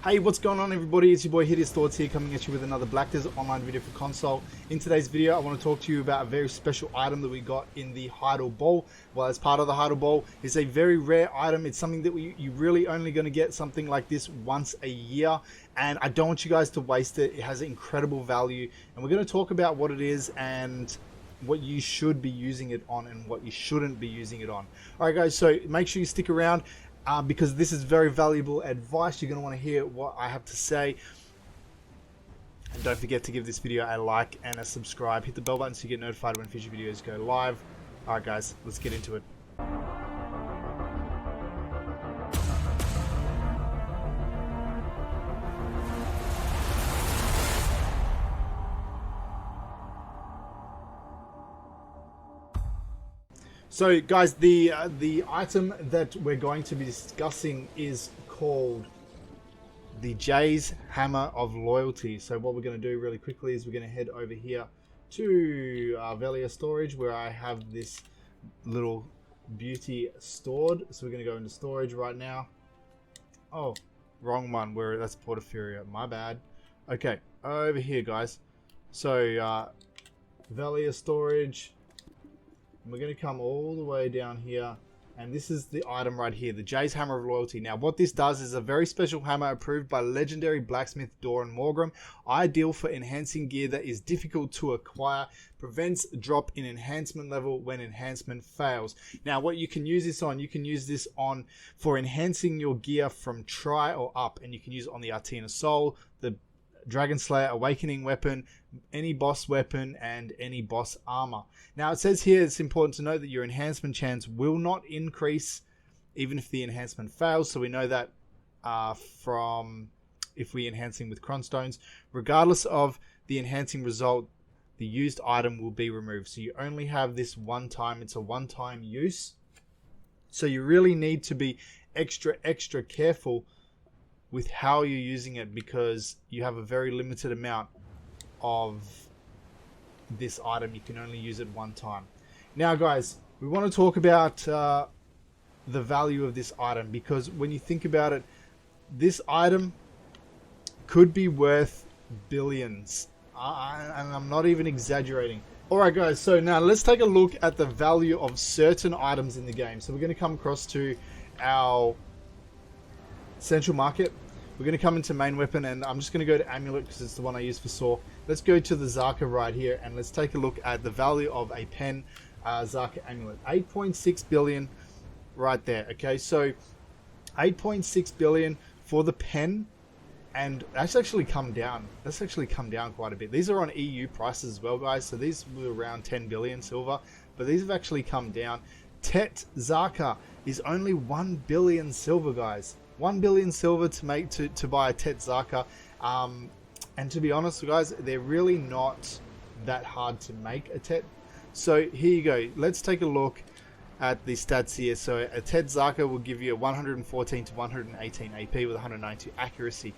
Hey, what's going on everybody? It's your boy Hideous Thoughts here, coming at you with another Black Desert online video for console. In today's video, I want to talk to you about a very special item that we got in the Heidel Bowl. Well, as part of the Heidel Bowl, it's a very rare item. It's something that you really only going to get something like this once a year, and I don't want you guys to waste it. It has incredible value, and we're going to talk about what it is and what you should be using it on and what you shouldn't be using it on. Alright guys, so make sure you stick around. Because this is very valuable advice. You're going to want to hear what I have to say. And don't forget to give this video a like and a subscribe. Hit the bell button so you get notified when future videos go live. Alright guys, let's get into it. So guys, the item that we're going to be discussing is called the Jay's Hammer of Loyalty. So what we're going to do really quickly is we're going to head over here to Velia storage, where I have this little beauty stored. So we're going to go into storage right now. Oh, wrong one. That's Portafuria. My bad. Okay, over here guys. So Velia storage. We're going to come all the way down here, and this is the item right here, the Jay's Hammer of Loyalty. Now what this does is a very special hammer approved by legendary blacksmith Doran Morgram, ideal for enhancing gear that is difficult to acquire, prevents drop in enhancement level when enhancement fails. Now what you can use this on, you can use this on for enhancing your gear from try or up, and you can use it on the Artina Soul, the Dragon Slayer Awakening weapon, any boss weapon, and any boss armor. Now it says here it's important to note that your enhancement chance will not increase even if the enhancement fails. So we know that from if we're enhancing with Cron stones, regardless of the enhancing result, the used item will be removed. So you only have this one time. It's a one-time use. So you really need to be extra careful with how you're using it, because you have a very limited amount of this item. You can only use it one time. Now guys, we want to talk about the value of this item, because when you think about it, this item could be worth billions, and I'm not even exaggerating. Alright guys, so now let's take a look at the value of certain items in the game. So we're going to come across to our Central Market. We're going to come into main weapon, and I'm just going to go to Amulet because it's the one I use for Saw. Let's go to the Zaka right here, and let's take a look at the value of a pen Zaka Amulet. 8.6 billion right there. Okay, so 8.6 billion for the pen, and that's actually come down. That's actually come down quite a bit. These are on EU prices as well, guys. So these were around 10 billion silver, but these have actually come down. Tet Zaka is only 1 billion silver, guys. 1 billion silver to buy a Tet Zaka, and to be honest guys, they're really not that hard to make a Tet. So here you go, let's take a look at the stats here. So a Tet Zaka will give you a 114 to 118 AP with 192 accuracy.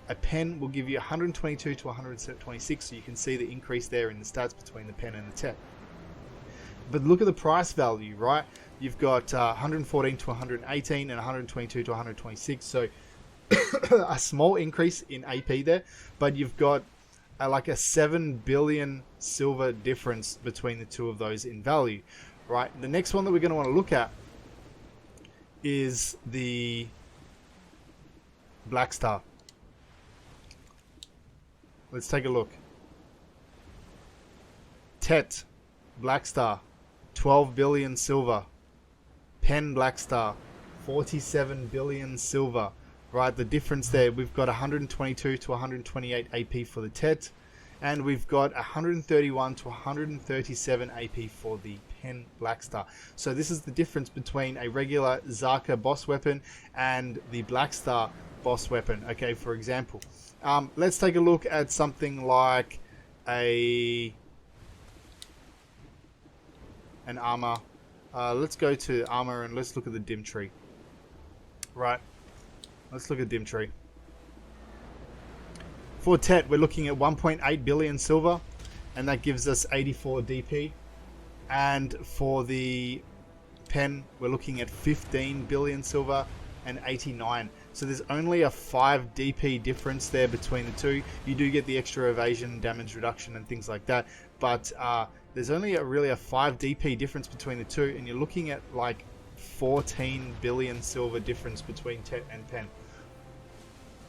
A pen will give you 122 to 126, so you can see the increase there in the stats between the pen and the Tet. But look at the price value, right? You've got 114 to 118 and 122 to 126. So a small increase in AP there, but you've got like a 7 billion silver difference between the two of those in value, right? The next one that we're going to want to look at is the Black Star. Let's take a look. Tet Black Star, 12 billion silver. Pen Black Star, 47 billion silver. Right, the difference there, we've got 122 to 128 AP for the Tet, and we've got 131 to 137 AP for the Pen Black Star. So this is the difference between a regular Zaka boss weapon and the Black Star boss weapon. Okay, for example, let's take a look at something like an armor. Let's go to armor and let's look at the dim tree. Right, let's look at dim tree. For Tet, we're looking at 1.8 billion silver, and that gives us 84 DP. And for the pen, we're looking at 15 billion silver and 89. So there's only a 5 DP difference there between the two. You do get the extra evasion, damage reduction, and things like that, but there's only really a 5 DP difference between the two, and you're looking at like 14 billion silver difference between Tet and Pen.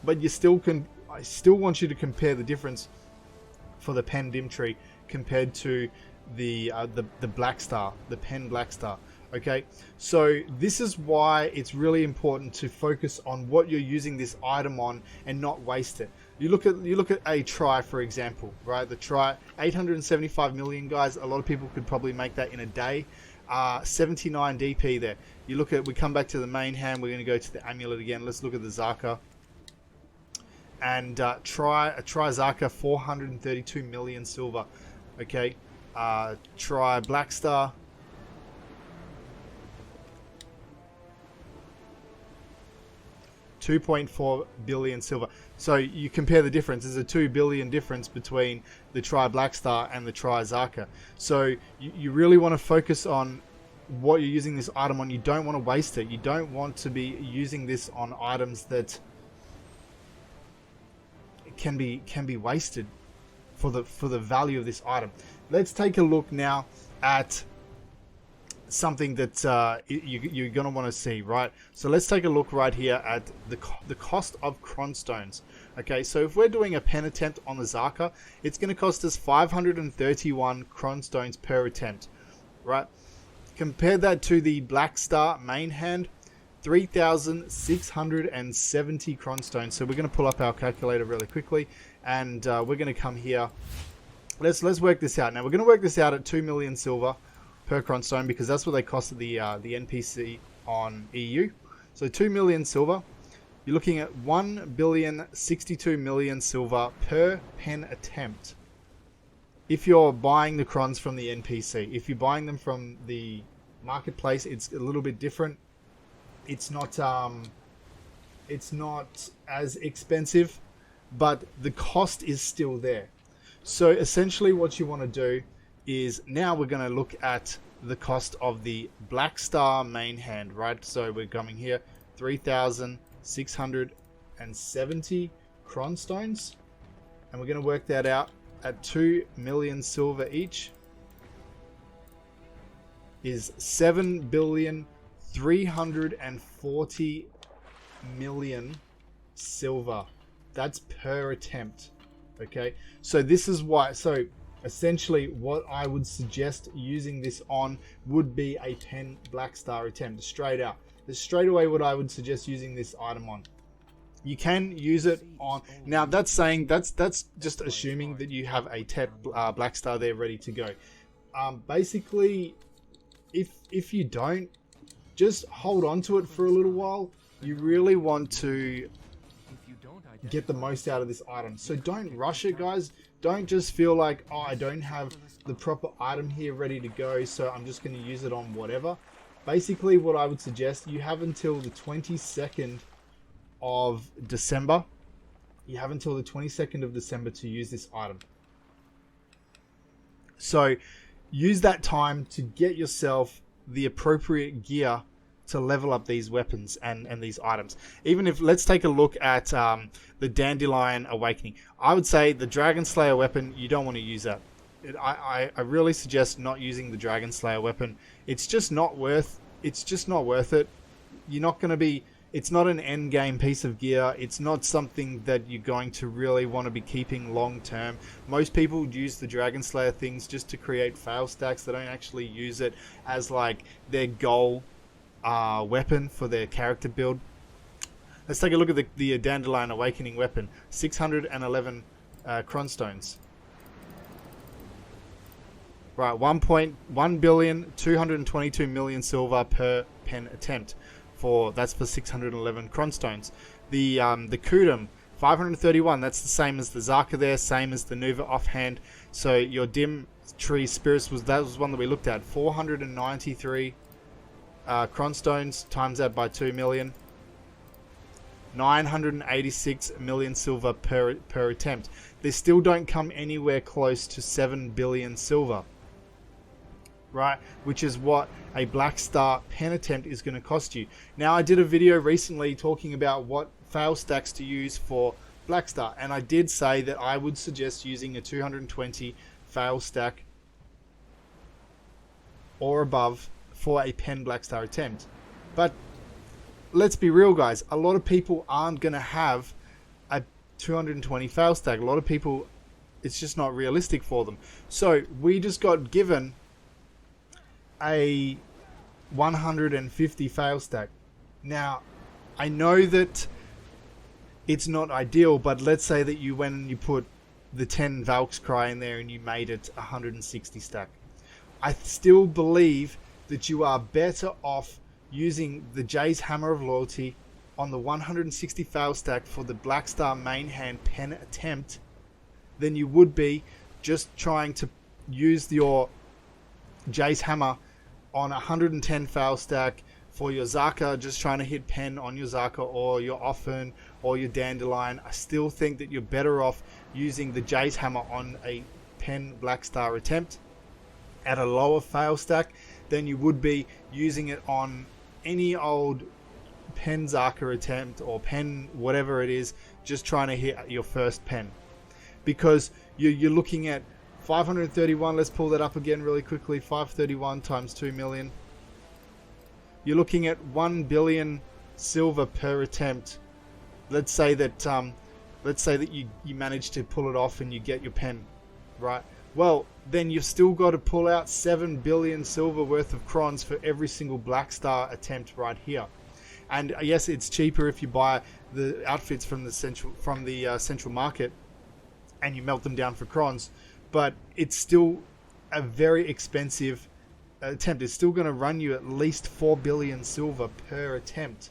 But you still can. I still want you to compare the difference for the Pen dim tree compared to the Black Star, the Pen Black Star. Okay, so this is why it's really important to focus on what you're using this item on and not waste it. You look at a try, for example, right? The try, 875 million, guys. A lot of people could probably make that in a day. 79 DP there. You look at, we come back to the main hand. We're going to go to the amulet again. Let's look at the Zaka. And try Zaka, 432 million silver. Okay, try Black Star. 2.4 billion silver. So you compare the difference. There's a 2 billion difference between the Tri Black Star and the Tri Zaka. So you really want to focus on what you're using this item on. You don't want to waste it. You don't want to be using this on items that can be wasted for the value of this item. Let's take a look now at something that you're going to want to see, right? So let's take a look right here at the cost of Cron stones. Okay, so if we're doing a pen attempt on the Zaka, it's going to cost us 531 Cron stones per attempt, right? Compare that to the Black Star main hand, 3,670 Cron stones. So we're going to pull up our calculator really quickly, and we're going to come here. Let's work this out. Now we're going to work this out at 2 million silver per Cron stone, because that's what they cost at the NPC on EU. So 2 million silver. You're looking at 1,062,000,000 silver per pen attempt. If you're buying the Crons from the NPC, if you're buying them from the marketplace, it's a little bit different. It's not as expensive, but the cost is still there. So essentially what you want to do is, now we're going to look at the cost of the Black Star main hand, right? So we're coming here, 3,670 Cron stones, and we're going to work that out at 2 million silver each, is 7,340,000,000 silver. That's per attempt. Okay, so this is why. So essentially what I would suggest using this on would be a Pen Black Star attempt, straight out. That's straight away what I would suggest using this item on. You can use it on, now that's saying, that's just assuming that you have a Tet Black Star there ready to go. Basically, if you don't, just hold on to it for a little while. You really want to get the most out of this item, so don't rush it, guys. Don't just feel like, oh, I don't have the proper item here ready to go, so I'm just going to use it on whatever. Basically, what I would suggest, you have until the 22nd of December. You have until the 22nd of December to use this item. So use that time to get yourself the appropriate gear to level up these weapons and these items. Even if, let's take a look at the Dandelion Awakening. I would say the Dragon Slayer weapon, you don't want to use that. I really suggest not using the Dragon Slayer weapon. It's just not worth it. You're not going to be, it's not an end game piece of gear. It's not something that you're going to really want to be keeping long term. Most people use the Dragon Slayer things just to create fail stacks. They don't actually use it as like their goal weapon for their character build. Let's take a look at the Dandelion Awakening weapon. 611 Cron stones. Right, 1,222,000,000 silver per pen attempt. That's for 611 Cron stones. The Kudum, 531. That's the same as the Zaka there, same as the Nuva offhand. So your Dim Tree Spirits was one that we looked at. 493 Cron stones, times that by 2 million. 986 million silver per attempt. They still don't come anywhere close to 7 billion silver, right? Which is what a Black Star pen attempt is going to cost you. Now, I did a video recently talking about what fail stacks to use for Blackstar, and I did say that I would suggest using a 220 fail stack or above for a pen Blackstar attempt. But let's be real, guys, a lot of people aren't going to have a 220 fail stack. A lot of people, it's just not realistic for them. So we just got given a 150 fail stack. Now, I know that it's not ideal, but let's say that you went and you put the 10 Valk's Cry in there and you made it 160 stack. I still believe that you are better off using the Jay's Hammer of Loyalty on the 160 fail stack for the Blackstar main hand pen attempt than you would be just trying to use your Jay's Hammer on 110 fail stack for your Zaka, just trying to hit pen on your Zaka or your Offen or your Dandelion. I still think that you're better off using the Jay's Hammer on a pen Blackstar attempt at a lower fail stack than you would be using it on any old pen Zaka attempt or pen whatever it is, just trying to hit your first pen. Because you're looking at 531, let's pull that up again really quickly, 531 times 2 million. You're looking at 1 billion silver per attempt. Let's say that you manage to pull it off and you get your pen, right? Well, then you've still got to pull out 7 billion silver worth of crons for every single Blackstar attempt right here. And yes, it's cheaper if you buy the outfits from the central market and you melt them down for crons, but it's still a very expensive attempt. It's still going to run you at least 4 billion silver per attempt,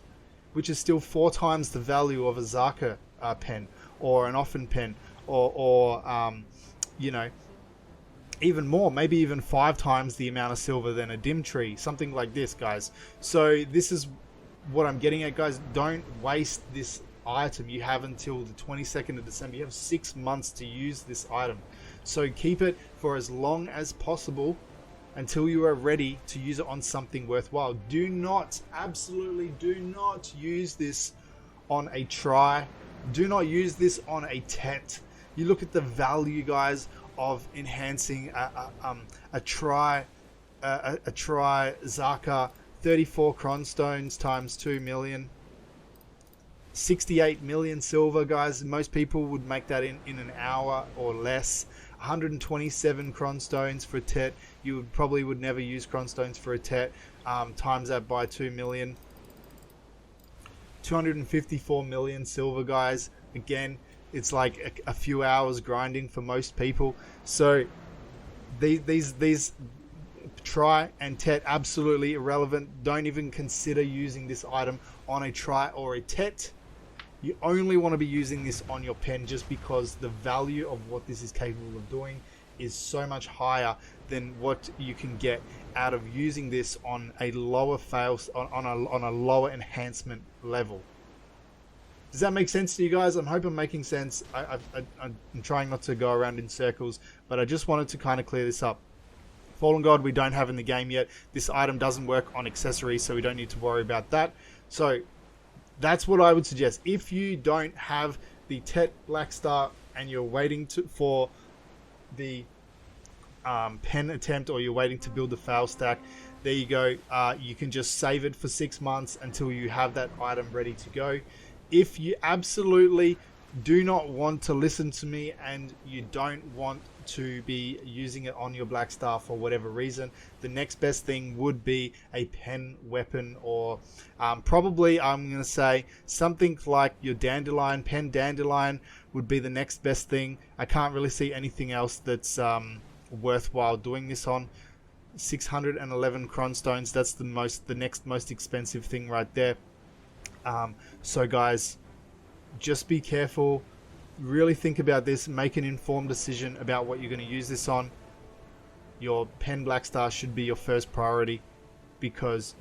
which is still 4 times the value of a Zaka pen or an Offen pen or you know, even more, maybe even 5 times the amount of silver than a dim tree, something like this, guys. So this is what I'm getting at, guys. Don't waste this item. You have until the 22nd of December. You have 6 months to use this item, so keep it for as long as possible until you are ready to use it on something worthwhile. Do not, absolutely do not use this on a try. Do not use this on a tet. You look at the value, guys, of enhancing a try Zaka, 34 cron stones times 2 million, 68 million silver, guys. Most people would make that in an hour or less. 127 cron stones for a tet. You would never use cron stones for a tet. Times that by 2 million. 254 million silver, guys. Again, it's like a few hours grinding for most people. So these try and tet, absolutely irrelevant. Don't even consider using this item on a try or a tet. You only want to be using this on your pen, just because the value of what this is capable of doing is so much higher than what you can get out of using this on a lower on a lower enhancement level. Does that make sense to you guys? I hope I'm making sense. I'm trying not to go around in circles, but I just wanted to kind of clear this up. Fallen God we don't have in the game yet. This item doesn't work on accessories, so we don't need to worry about that. So that's what I would suggest. If you don't have the Tet Blackstar and you're waiting for the pen attempt, or you're waiting to build the fail stack, there you go. You can just save it for 6 months until you have that item ready to go. If you absolutely do not want to listen to me and you don't want to be using it on your Blackstar for whatever reason, the next best thing would be a pen weapon, or probably I'm going to say something like your Dandelion. Pen Dandelion would be the next best thing. I can't really see anything else that's worthwhile doing this on. 611 cron stones, that's the next most expensive thing right there. So guys, just be careful, really think about this, make an informed decision about what you're going to use this on. Your pen Blackstar should be your first priority, because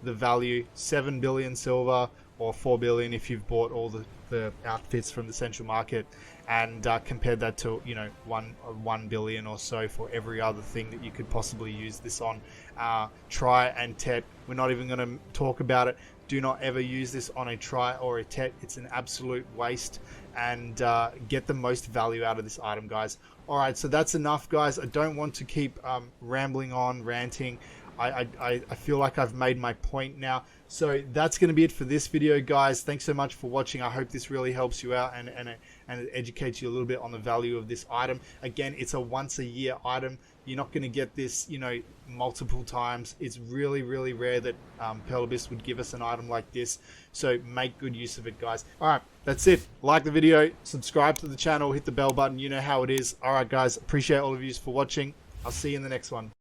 the value, 7 billion silver or 4 billion if you've bought all the outfits from the central market, and compared that to, you know, 1 billion or so for every other thing that you could possibly use this on. Try and Tet, we're not even going to talk about it. Do not ever use this on a try or a tet. It's an absolute waste, and get the most value out of this item, guys. All right, so that's enough, guys. I don't want to keep rambling on, ranting. I feel like I've made my point now. So that's going to be it for this video, guys. Thanks so much for watching. I hope this really helps you out and it educates you a little bit on the value of this item. Again, it's a once a year item. You're not going to get this, you know, multiple times. It's really, really rare that Pearl Abyss would give us an item like this. So make good use of it, guys. All right, that's it. Like the video, subscribe to the channel, hit the bell button. You know how it is. All right, guys, appreciate all of you for watching. I'll see you in the next one.